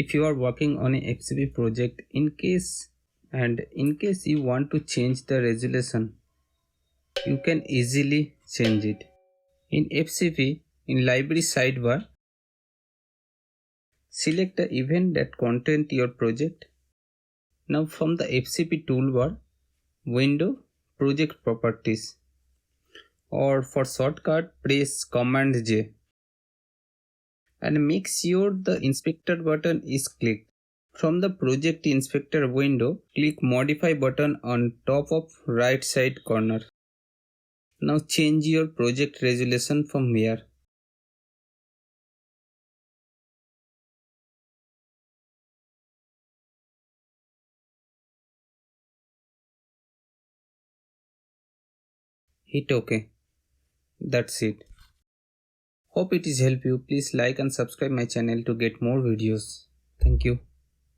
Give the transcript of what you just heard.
if you are working on a FCP project, in case you want to change the resolution, you can easily change it. In FCP, in library sidebar, select the event that contains your project. Now from the FCP toolbar, window, project properties, or for shortcut press Command J and make sure the inspector button is clicked. From the project inspector window, click modify button on top of right side corner. Now change your project resolution from here. Hit OK. That's it. Hope it is help you. Please like and subscribe my channel to get more videos. Thank you.